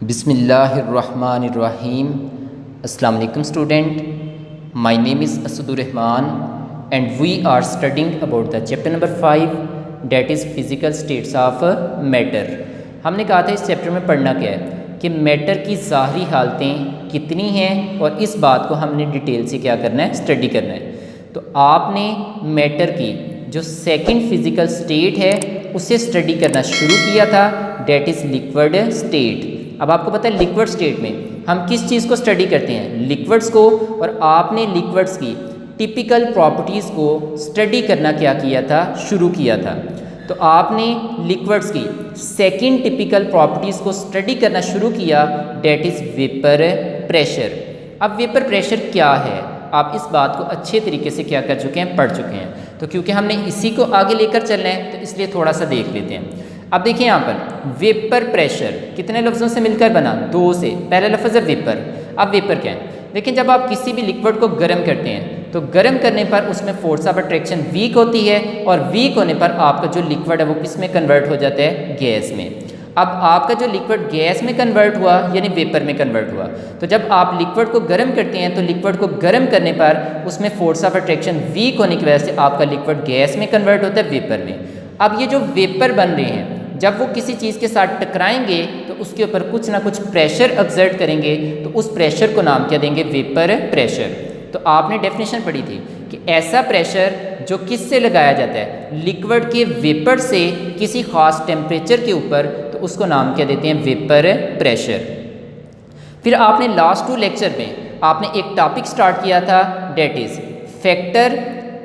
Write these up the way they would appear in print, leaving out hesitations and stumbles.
बिस्मिल्लाहिर्रहमानिर्रहीम। अस्सलाम वालेकुम student, my name is Asadurrahman and we are studying about the chapter number 5 that is physical states of matter. हमने कहा था इस चैप्टर में पढ़ना क्या है कि मैटर की ज़ाहरी हालतें कितनी हैं और इस बात को हमने डिटेल से क्या करना है, स्टडी करना है। तो आपने मैटर की जो सेकंड फिज़िकल स्टेट है उसे स्टडी करना शुरू किया था, डेट इज़ लिक्विड स्टेट। अब आपको पता है लिक्विड स्टेट में हम किस चीज़ को स्टडी करते हैं, लिक्विड्स को, और आपने लिक्विड्स की टिपिकल प्रॉपर्टीज़ को स्टडी करना क्या किया था, शुरू किया था। तो आपने लिक्विड्स की सेकंड टिपिकल प्रॉपर्टीज़ को स्टडी करना शुरू किया, डेट इज़ वेपर प्रेशर। अब वेपर प्रेशर क्या है, आप इस बात को अच्छे तरीके से क्या कर चुके हैं, पढ़ चुके हैं। तो क्योंकि हमने इसी को आगे लेकर चलना है तो इसलिए थोड़ा सा देख लेते हैं। अब देखिए यहाँ पर वेपर प्रेशर कितने लफ्ज़ों से मिलकर बना, दो से। पहला लफ्ज़ है वेपर। अब वेपर क्या है, देखिए जब आप किसी भी लिक्विड को गर्म करते हैं तो गर्म करने पर उसमें फोर्स ऑफ अट्रैक्शन वीक होती है और वीक होने पर आपका जो लिक्विड है वो किस में कन्वर्ट हो जाता है, गैस में। अब आपका जो लिक्विड गैस में कन्वर्ट हुआ यानी वेपर में कन्वर्ट हुआ। तो जब आप लिक्विड को गर्म करते हैं तो लिक्विड को गर्म करने पर उसमें फोर्स ऑफ अट्रैक्शन वीक होने की वजह से आपका लिक्विड गैस में कन्वर्ट होता है, वेपर में। अब ये जो वेपर बन रहे हैं जब वो किसी चीज़ के साथ टकराएंगे तो उसके ऊपर कुछ ना कुछ प्रेशर एक्सर्ट करेंगे, तो उस प्रेशर को नाम क्या देंगे, वेपर प्रेशर। तो आपने डेफिनेशन पढ़ी थी कि ऐसा प्रेशर जो किससे लगाया जाता है, लिक्विड के वेपर से किसी खास टेम्परेचर के ऊपर, तो उसको नाम क्या देते हैं, वेपर प्रेशर। फिर आपने लास्ट 2 लेक्चर में आपने एक टॉपिक स्टार्ट किया था, that is factor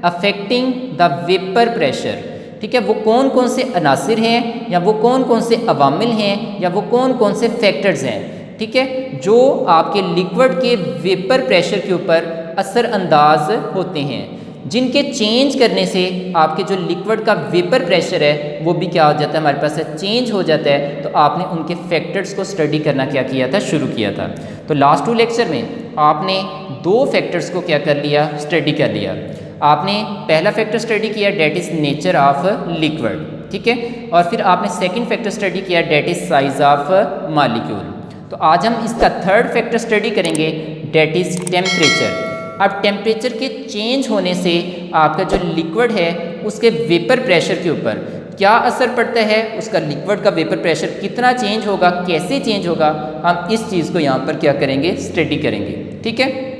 affecting the vapour pressure. ठीक है, वो कौन कौन से अनासिर हैं या वो कौन कौन से अवामिल हैं या वो कौन कौन से फैक्टर्स हैं, ठीक है, जो आपके लिक्विड के वेपर प्रेशर के ऊपर असर अंदाज होते हैं, जिनके चेंज करने से आपके जो लिक्विड का वेपर प्रेशर है वो भी क्या हो जाता है, हमारे पास चेंज हो जाता है। तो आपने उनके फैक्टर्स को स्टडी करना क्या किया था, शुरू किया था। तो लास्ट 2 लेक्चर में आपने 2 फैक्टर्स को क्या कर लिया, स्टडी कर लिया। आपने पहला फैक्टर स्टडी किया, that is nature of liquid, ठीक है, और फिर आपने सेकंड फैक्टर स्टडी किया, that is size of molecule. तो आज हम इसका थर्ड फैक्टर स्टडी करेंगे, डेट इज़ टेम्परेचर। अब टेम्परेचर के चेंज होने से आपका जो लिक्विड है उसके वेपर प्रेशर के ऊपर क्या असर पड़ता है, उसका लिक्विड का वेपर प्रेशर कितना चेंज होगा, कैसे चेंज होगा, हम इस चीज़ को यहाँ पर क्या करेंगे, स्टडी करेंगे, ठीक है।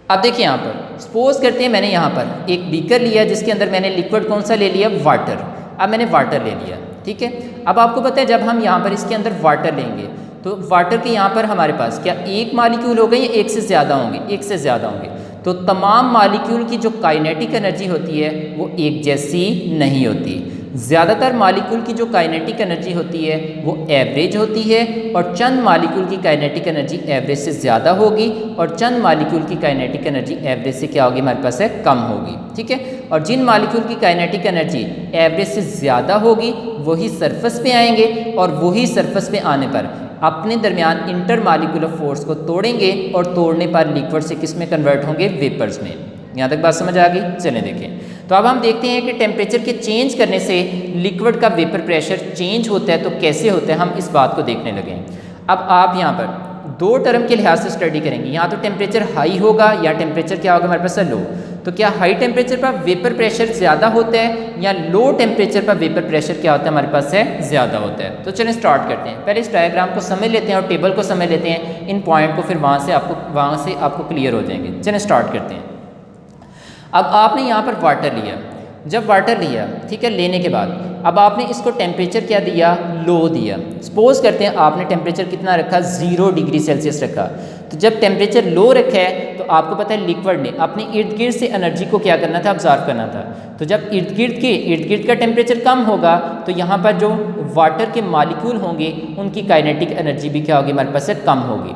अब देखिए यहाँ पर सपोज करते हैं मैंने यहाँ पर एक बीकर लिया जिसके अंदर मैंने लिक्विड कौन सा ले लिया, वाटर। अब मैंने वाटर ले लिया, ठीक है। अब आपको पता है जब हम यहाँ पर इसके अंदर वाटर लेंगे तो वाटर के यहाँ पर हमारे पास क्या एक मालिक्यूल हो गए या एक से ज़्यादा होंगे, एक से ज़्यादा होंगे। तो तमाम मालिक्यूल की जो काइनेटिक एनर्जी होती है वो एक जैसी नहीं होती। ज़्यादातर मालिक्यूल की जो काइनेटिक एनर्जी होती है वो एवरेज होती है और चंद मालिक्यूल की काइनेटिक एनर्जी एवरेज से ज़्यादा होगी और चंद मालिक्यूल की काइनेटिक एनर्जी एवरेज से क्या होगी, हमारे पास है, कम होगी, ठीक है। और जिन मालिक्यूल की काइनेटिक एनर्जी एवरेज से ज़्यादा होगी वही सरफेस पे आएंगे और वही सरफेस पे आने पर अपने दरमियान इंटर मालिक्यूलर फोर्स को तोड़ेंगे और तोड़ने पर लिक्विड से किस में कन्वर्ट होंगे, वेपर्स में। यहाँ तक बात समझ आ गई, चलें देखें। तो अब हम देखते हैं कि टेम्परेचर के चेंज करने से लिक्विड का वेपर प्रेशर चेंज होता है, तो कैसे होता है, हम इस बात को देखने लगे। अब आप यहाँ पर 2 टर्म के लिहाज से स्टडी करेंगे, यहाँ तो टेम्परेचर हाई होगा या टेम्परेचर क्या होगा, हमारे पास लो। तो क्या हाई टेम्परेचर पर वेपर प्रेशर ज़्यादा होता है या लो टेम्परेचर पर वेपर प्रेशर क्या होता है, हमारे पास है, ज़्यादा होता है। तो चलिए स्टार्ट करते हैं। पहले इस डायग्राम को समझ लेते हैं और टेबल को समझ लेते हैं, इन पॉइंट को फिर वहाँ से आपको क्लियर हो जाएंगे। चलिए स्टार्ट करते हैं। अब आपने यहाँ पर वाटर लिया, जब वाटर लिया, ठीक है, लेने के बाद अब आपने इसको टेम्परेचर क्या दिया, लो दिया। सपोज करते हैं आपने टेम्परेचर कितना रखा, 0 डिग्री सेल्सियस रखा। तो जब टेम्परेचर लो रखा है तो आपको पता है लिक्विड ने अपने इर्द गिर्द से एनर्जी को क्या करना था, ऑब्जर्व करना था। तो जब इर्द गिर्द का टेम्परेचर कम होगा तो यहाँ पर जो वाटर के मालिक्यूल होंगे उनकी काइनेटिक एनर्जी भी क्या होगी, हमारे पास से कम होगी।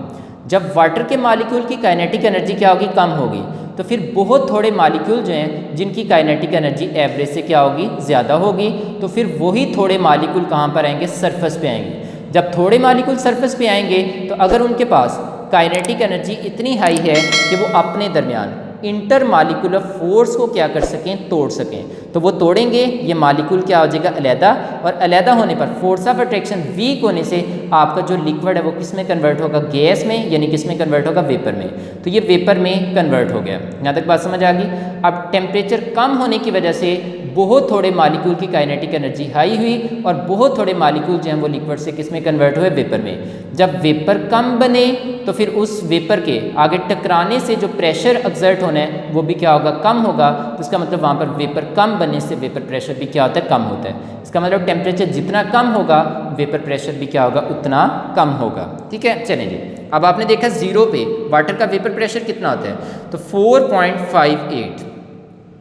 जब वाटर के मालिक्यूल की काइनेटिक एनर्जी क्या होगी, कम होगी, तो फिर बहुत थोड़े मालिक्यूल जो हैं जिनकी काइनेटिक एनर्जी एवरेज से क्या होगी, ज़्यादा होगी। तो फिर वही थोड़े मालिक्यूल कहाँ पर आएंगे, सरफेस पे आएंगे। जब थोड़े मालिक्यूल सरफेस पे आएंगे तो अगर उनके पास काइनेटिक एनर्जी इतनी हाई है कि वो अपने दरमियान इंटर मालिकुलर फोर्स को क्या कर सकें, तोड़ सकें। तो वो तोड़ेंगे, ये मालिक्यूल क्या हो जाएगा, अलहदा, और अलहदा होने पर फोर्स ऑफ अट्रैक्शन वीक होने से आपका जो लिक्विड है वो किस में कन्वर्ट होगा, गैस में, यानी किस में कन्वर्ट होगा, वेपर में। तो ये वेपर में कन्वर्ट हो गया। यहाँ तक बात समझ आ गई। अब टेम्परेचर कम होने की वजह से बहुत थोड़े मालिक्यूल की काइनेटिक एनर्जी हाई हुई और बहुत थोड़े मालिक्यूल जो हैं वो लिक्विड से किस में कन्वर्ट हुए, वेपर में। जब वेपर कम बने तो फिर उस वेपर के आगे टकराने से जो प्रेशर एक्सर्ट होना है वो भी क्या होगा, कम होगा। तो इसका मतलब वहाँ पर वेपर कम बनने से वेपर प्रेशर भी क्या होता है, कम होता है। इसका मतलब टेम्परेचर जितना कम होगा वेपर प्रेशर भी क्या होगा, उतना कम होगा। ठीक है, चलिए जी। अब आपने देखा 0 पे वाटर का वेपर प्रेशर कितना होता है, तो 4.58।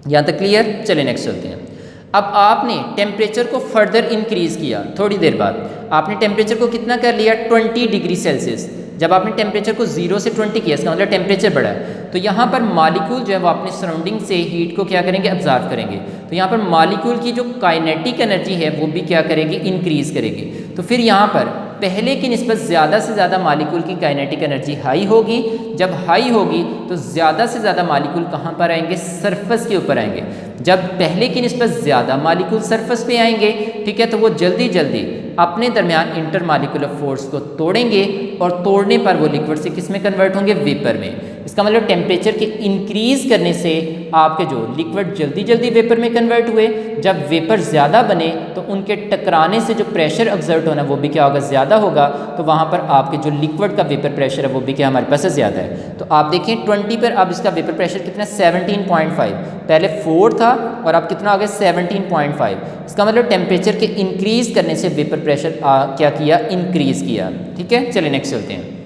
यहाँ तक क्लियर। चलिए नेक्स्ट चलते हैं। अब आपने टेम्परेचर को फर्दर इंक्रीज किया, थोड़ी देर बाद आपने टेम्परेचर को कितना कर लिया, 20 डिग्री सेल्सियस। जब आपने टेम्परेचर को 0 से 20 किया, इसका मतलब टेम्परेचर बढ़ा है। तो यहाँ पर मालिक्यूल जो है वो अपने सराउंडिंग से हीट को क्या करेंगे, ऑब्जर्व करेंगे। तो यहाँ पर मालिक्यूल की जो काइनेटिक एनर्जी है वो भी क्या करेगी, इंक्रीज करेगी। तो फिर यहाँ पर पहले की निस्बत ज़्यादा से ज़्यादा मालिक्यूल की काइनेटिक एनर्जी हाई होगी। जब हाई होगी तो ज़्यादा से ज़्यादा मालिक्यूल कहाँ पर आएंगे, सरफेस के ऊपर आएंगे। जब पहले की निस्बत ज़्यादा मालिक्यूल सरफेस पे आएंगे, ठीक है, तो वो जल्दी जल्दी अपने दरमियान इंटर मालिकुलर फोर्स को तोड़ेंगे और तोड़ने पर वो लिक्विड से किस में कन्वर्ट होंगे, वेपर में। इसका मतलब टेम्परेचर के इंक्रीज करने से आपके जो लिक्विड जल्दी जल्दी वेपर में कन्वर्ट हुए। जब वेपर ज़्यादा बने तो उनके टकराने से जो प्रेशर एक्सर्ट होना वो भी क्या होगा, ज़्यादा होगा। तो वहाँ पर आपके जो लिक्विड का वेपर प्रेशर है वो भी क्या हमारे पास ज़्यादा है। तो आप देखें 20 पर अब इसका वेपर प्रेशर कितना, 17.5। पहले 4 था और अब कितना आ गया, 17.5। इसका मतलब टेम्परेचर के इंक्रीज करने से वेपर प्रेशर क्या किया, इंक्रीज किया। ठीक है, चलिए नेक्स्ट चलते हैं।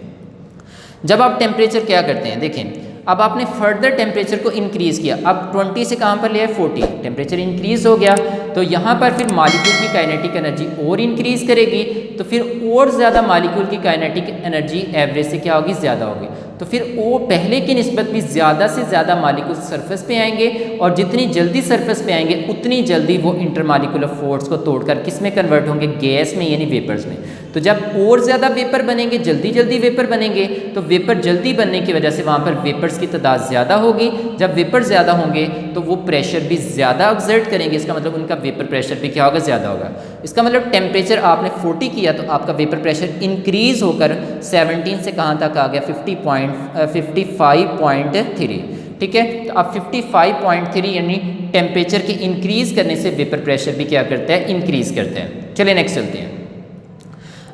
जब आप टेम्परेचर क्या करते हैं, देखें अब आपने फर्दर टेम्परेचर को इंक्रीज़ किया। अब 20 से कहाँ पर लिया है, 40। टेम्परेचर इंक्रीज़ हो गया तो यहाँ पर फिर मालिक्यूल की काइनेटिक एनर्जी और इंक्रीज़ करेगी। तो फिर और ज़्यादा मालिक्यूल की काइनेटिक एनर्जी एवरेज से क्या होगी, ज़्यादा होगी। तो फिर वो पहले की निस्बत भी ज़्यादा से ज़्यादा मालिक्यूल सरफेस पे आएंगे और जितनी जल्दी सरफेस पे आएंगे उतनी जल्दी वो इंटरमालिकुलर फोर्स को तोड़कर किस में कन्वर्ट होंगे, गैस में, यानी वेपर्स में। तो जब और ज़्यादा वेपर बनेंगे, जल्दी जल्दी वेपर बनेंगे, तो वेपर जल्दी बनने की वजह से वहाँ पर वेपर्स की तादाद ज़्यादा होगी। जब वेपर ज़्यादा होंगे तो वो प्रेशर भी ज़्यादा एक्सर्ट करेंगे। इसका मतलब उनका वेपर प्रेशर भी क्या होगा, ज़्यादा होगा। इसका मतलब टेम्परेचर आपने 40 किया तो आपका वेपर प्रेशर इंक्रीज़ होकर 17 से कहाँ तक आ गया, 55.3। ठीक है, तो अब 55.3 यानी टेम्परेचर के इंक्रीज़ करने से वेपर प्रेशर भी क्या करता है, इंक्रीज़ करता है। चलिए नेक्स्ट चलते हैं।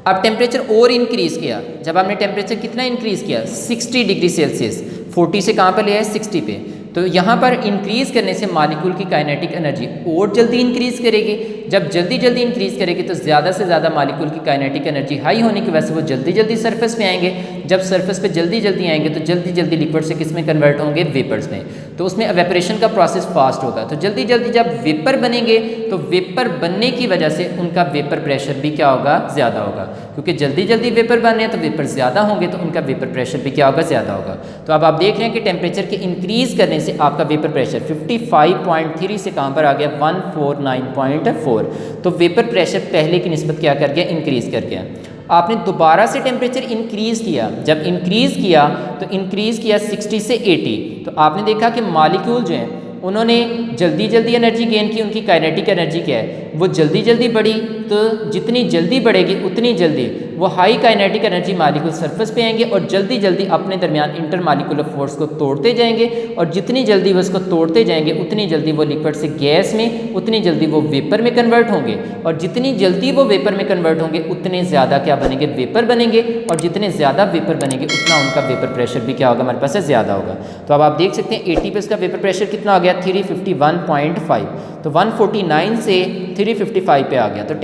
अब टेम्परेचर और इंक्रीज़ किया। जब आपने टेम्परेचर कितना इंक्रीज़ किया, 60 डिग्री सेल्सियस। 40 से कहाँ पर लिया है, 60 पे। तो यहाँ पर इंक्रीज़ करने से मालिक्यूल की काइनेटिक एनर्जी और जल्दी इंक्रीज़ करेगी। जब जल्दी जल्दी इंक्रीज़ करेगी तो ज़्यादा से ज़्यादा मालिक्यूल की काइनेटिक एनर्जी हाई होने की वजह से वो जल्दी जल्दी सरफेस पे आएंगे। जब सरफेस पे जल्दी जल्दी आएंगे तो जल्दी जल्दी लिक्विड से किस में कन्वर्ट होंगे, वेपर्स में। तो उसमें एवेपोरेशन का प्रोसेस फास्ट होगा। तो जल्दी जल्दी जब वेपर बनेंगे तो वेपर बनने की वजह से उनका वेपर प्रेशर भी क्या होगा, ज़्यादा होगा। क्योंकि जल्दी जल्दी वेपर बन रहे हैं तो वेपर ज़्यादा होंगे तो उनका वेपर प्रेशर भी क्या होगा, ज़्यादा होगा। तो अब आप देख रहे हैं कि टेम्परेचर के इंक्रीज़ करने से आपका वेपर प्रेशर 55.3 से कहाँ पर आ गया, 149.4। तो वेपर प्रेशर पहले की निस्बत क्या कर गया, इंक्रीज़ कर गया। आपने दोबारा से टेम्परेचर इंक्रीज़ किया। जब इंक्रीज़ किया तो इंक्रीज़ किया 60 से 80। तो आपने देखा कि मालिक्यूल जो हैं उन्होंने जल्दी जल्दी एनर्जी गेन की। उनकी काइनेटिक एनर्जी क्या है, वो जल्दी जल्दी बढ़ी। तो जितनी जल्दी बढ़ेगी उतनी जल्दी वो high kinetic energy molecule surface पे आएंगे और जल्दी जल्दी अपने दरमियान इंटर मालिकुलर फोर्स को तोड़ते जाएंगे। और जितनी जल्दी वो उसको तोड़ते जाएंगे उतनी जल्दी वो लिक्विड से गैस में, उतनी जल्दी वो वेपर में कन्वर्ट होंगे। और जितनी जल्दी वो वेपर में कन्वर्ट होंगे उतने ज़्यादा क्या बनेंगे, वेपर बनेंगे। और जितने ज़्यादा वेपर बनेंगे उतना उनका वेपर प्रेशर भी क्या होगा, हमारे पास ज़्यादा होगा। तो अब आप देख सकते हैं 80 पे इसका वेपर प्रेशर कितना आ गया, 351.5। तो 149 से 355 पे आ गया। तो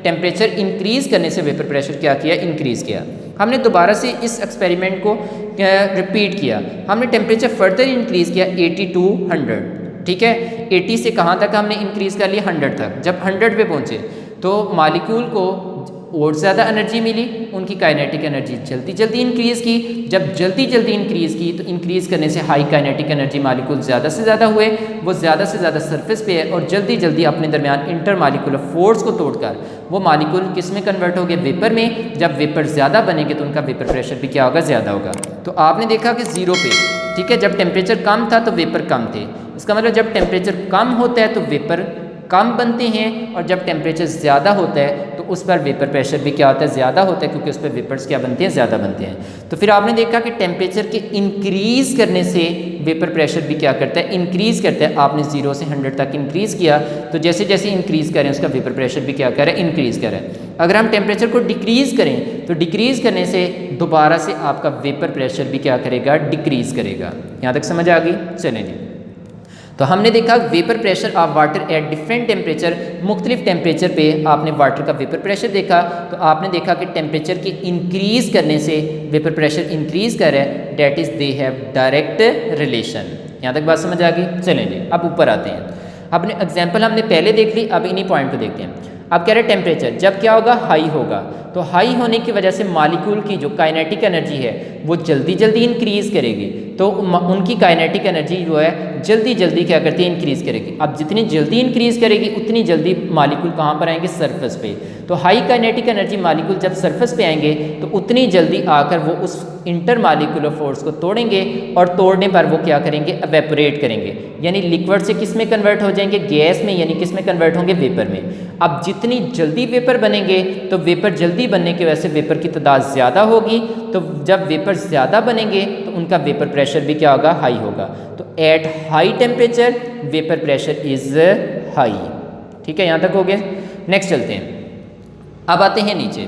टेम्परेचर इंक्रीज़ करने से वेपर प्रेशर क्या किया, इंक्रीज़ किया। हमने दोबारा से इस एक्सपेरिमेंट को रिपीट किया। हमने टेम्परेचर फर्दर इंक्रीज़ किया 80 to 100। ठीक है, 80 से कहाँ तक हमने इंक्रीज़ कर लिया, 100 तक। जब 100 पे पहुँचे तो मालिक्यूल को और ज़्यादा एनर्जी मिली। उनकी काइनेटिक एनर्जी जल्दी जल्दी इंक्रीज़ की। जब जल्दी जल्दी इंक्रीज़ की तो इंक्रीज़ करने से हाई काइनेटिक एनर्जी मालिक्यूल ज़्यादा से ज़्यादा हुए। वो ज़्यादा से ज़्यादा सरफेस पे है और जल्दी जल्दी अपने दरमियान इंटर मालिकुलर फोर्स को तोड़कर वो मालिक्यूल किस में कन्वर्ट हो गए, वेपर में। जब वेपर ज़्यादा बनेंगे तो उनका वेपर प्रेशर भी क्या होगा, ज़्यादा होगा। तो आपने देखा कि 0 पे ठीक है, जब टेम्परेचर कम था तो वेपर कम थे, इसका मतलब जब टेम्परेचर कम होता है तो वेपर कम बनते हैं, और जब टेम्परेचर ज़्यादा होता है तो उस पर वेपर प्रेशर भी क्या होता है, ज़्यादा होता है, क्योंकि उस पर वेपर्स क्या बनते हैं, ज़्यादा बनते हैं। तो फिर आपने देखा कि टेम्परेचर के इंक्रीज़ करने से वेपर प्रेशर भी क्या करता है, इंक्रीज़ करता है। आपने 0 से 100 तक इंक्रीज़ किया तो जैसे जैसे इंक्रीज़ करें उसका वेपर प्रेशर भी क्या कर रहा है, इंक्रीज़ कर रहा है। अगर हम टेम्परेचर को डिक्रीज़ करें तो डिक्रीज़ करने से दोबारा से आपका वेपर प्रेशर भी क्या करेगा, डिक्रीज़ करेगा। यहाँ तक समझ आ गई? चलें जी, तो हमने देखा vapour pressure of water at different temperature, मुख्तलिफ टेम्परेचर पे आपने वाटर का वेपर प्रेशर देखा। तो आपने देखा कि टेम्परेचर के इंक्रीज़ करने से वेपर प्रेशर इंक्रीज़ कर रहा है, that is they have direct relation. यहाँ तक बात समझ आ गई? चलें जी, अब ऊपर आते हैं। अपने एग्जाम्पल हमने पहले देख ली, अब इन्हीं पॉइंट को देखते हैं। अब कह रहे टेम्परेचर जब क्या होगा, हाई होगा, तो हाई होने की वजह से मॉलिक्यूल की जो काइनेटिक एनर्जी है वो जल्दी जल्दी इंक्रीज़ करेगी, तो उनकी काइनेटिक एनर्जी जो है जल्दी जल्दी क्या करती है, इंक्रीज़ करेगी। अब जितनी जल्दी इंक्रीज़ करेगी उतनी जल्दी मॉलिक्यूल कहाँ पर आएंगे, सरफेस पे। तो हाई काइनेटिक एनर्जी मॉलिक्यूल जब सरफेस पे आएंगे तो उतनी जल्दी आकर वो उस इंटर मॉलिक्यूलर फोर्स को तोड़ेंगे, और तोड़ने पर वो क्या करेंगे, एवेपोरेट करेंगे, यानी लिक्विड से किस में कन्वर्ट हो जाएंगे, गैस में, यानी किस में कन्वर्ट होंगे, वेपर में। अब जितनी जल्दी वेपर बनेंगे तो वेपर जल्दी बनने की वजह से वेपर की तादाद ज़्यादा होगी, तो जब वेपर ज़्यादा बनेंगे तो उनका वेपर प्रेशर भी क्या होगा, हाई होगा। तो at high temperature vapour pressure is high. ठीक है, यहाँ तक हो गया। नेक्स्ट चलते हैं, अब आते हैं नीचे।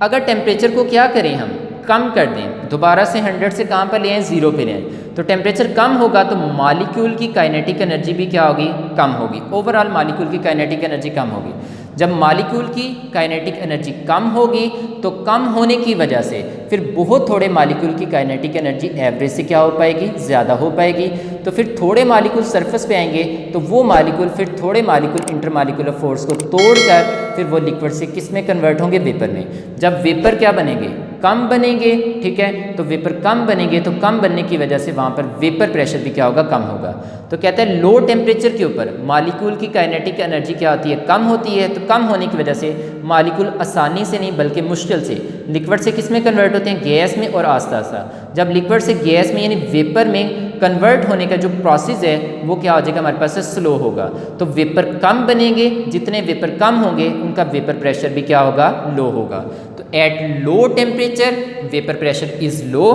अगर टेम्परेचर को क्या करें, हम कम कर दें, दोबारा से 100 से कहाँ पर ले आएँ, 0 पे ले आएँ, तो टेम्परेचर कम होगा तो मॉलिक्यूल की काइनेटिक एनर्जी भी क्या होगी, कम होगी। ओवरऑल मॉलिक्यूल की काइनेटिक एनर्जी कम होगी। जब मॉलिक्यूल की काइनेटिक एनर्जी कम होगी तो कम होने की वजह से फिर बहुत थोड़े मॉलिक्यूल की काइनेटिक एनर्जी एवरेज से क्या हो पाएगी, ज़्यादा हो पाएगी। तो फिर थोड़े मॉलिक्यूल सरफेस पे आएंगे तो वो मॉलिक्यूल फिर थोड़े मॉलिक्यूल इंटरमॉलिक्यूलर फोर्स को तोड़कर फिर वो लिक्विड से किस में कन्वर्ट होंगे, वेपर में। जब वेपर क्या बनेंगे, कम बनेंगे, ठीक है, तो वेपर कम बनेंगे तो कम बनने की वजह से वहाँ पर वेपर प्रेशर भी क्या होगा, कम होगा। तो कहते हैं लो टेम्परेचर के ऊपर मॉलिक्यूल की काइनेटिक एनर्जी क्या होती है, कम होती है। तो कम होने की वजह से मॉलिक्यूल आसानी से नहीं बल्कि मुश्किल से लिक्विड से किस में कन्वर्ट होते हैं, गैस में, और आस्ता आस्ता जब लिक्विड से गैस में यानी वेपर में कन्वर्ट होने का जो प्रोसेस है वो क्या हो जाएगा, हमारे पास से स्लो होगा। तो वेपर कम बनेंगे, जितने वेपर कम होंगे उनका वेपर प्रेशर भी क्या होगा, लो होगा। तो at low temperature vapour pressure is low,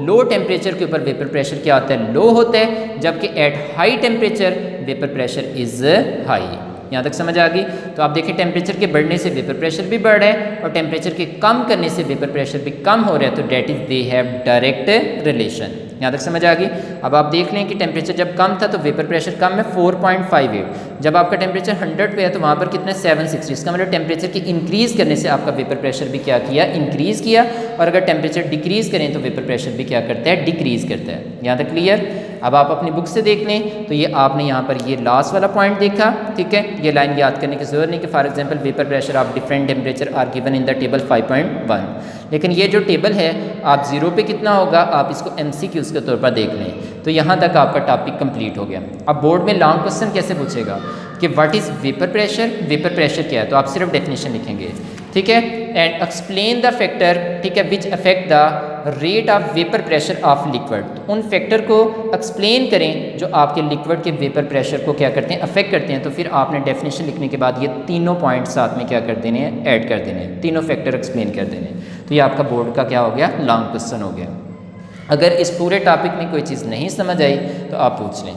low temperature के ऊपर वेपर प्रेशर क्या होता है, लो होता है, जबकि at high temperature vapour pressure is high. यहाँ तक समझ आ गई? तो आप देखिए टेम्परेचर के बढ़ने से वेपर प्रेशर भी बढ़ रहा है और टेम्परेचर के कम करने से वेपर प्रेशर भी कम हो रहा है, तो that is they have direct relation. यहाँ तक समझ आ गई? अब आप देख लें कि टेम्परेचर जब कम था तो वेपर प्रेशर कम है 4.58, जब आपका टेम्परेचर 100 पे है तो वहाँ पर कितना 760। इसका मतलब टेम्परेचर की इंक्रीज़ करने से आपका वेपर प्रेशर भी क्या किया, इंक्रीज़ किया, और अगर टेम्परेचर डिक्रीज़ करें तो वेपर प्रेशर भी क्या करता है, डिक्रीज़ करता है। यहाँ तक क्लियर? अब आप अपनी बुक से देख लें तो ये आपने यहाँ पर ये लास्ट वाला पॉइंट देखा, ठीक है, ये लाइन याद करने की जरूरत नहीं कि for example vapour pressure of different temperature are given in the table 5.1, लेकिन ये जो टेबल है आप 0 पे कितना होगा, आप इसको MCQs के तौर पर देख लें। तो यहाँ तक आपका टॉपिक कंप्लीट हो गया। अब बोर्ड में लॉन्ग क्वेश्चन कैसे पूछेगा कि what is vapour pressure, vapour pressure क्या है, तो आप सिर्फ डेफिनेशन लिखेंगे, ठीक है, एंड एक्सप्लेन द फैक्टर, ठीक है, which affect the rate of vapour pressure of liquid. तो उन फैक्टर को एक्सप्लेन करें जो आपके लिक्विड के वेपर प्रेशर को क्या करते हैं, अफेक्ट करते हैं। तो फिर आपने डेफिनेशन लिखने के बाद ये तीनों पॉइंट साथ में क्या कर देने हैं, ऐड कर देने हैं, तीनों फैक्टर एक्सप्लेन कर देने हैं। तो ये आपका बोर्ड का क्या हो गया, लॉन्ग क्वेश्चन हो गया। अगर इस पूरे टॉपिक में कोई चीज़ नहीं समझ आई तो आप पूछ लें।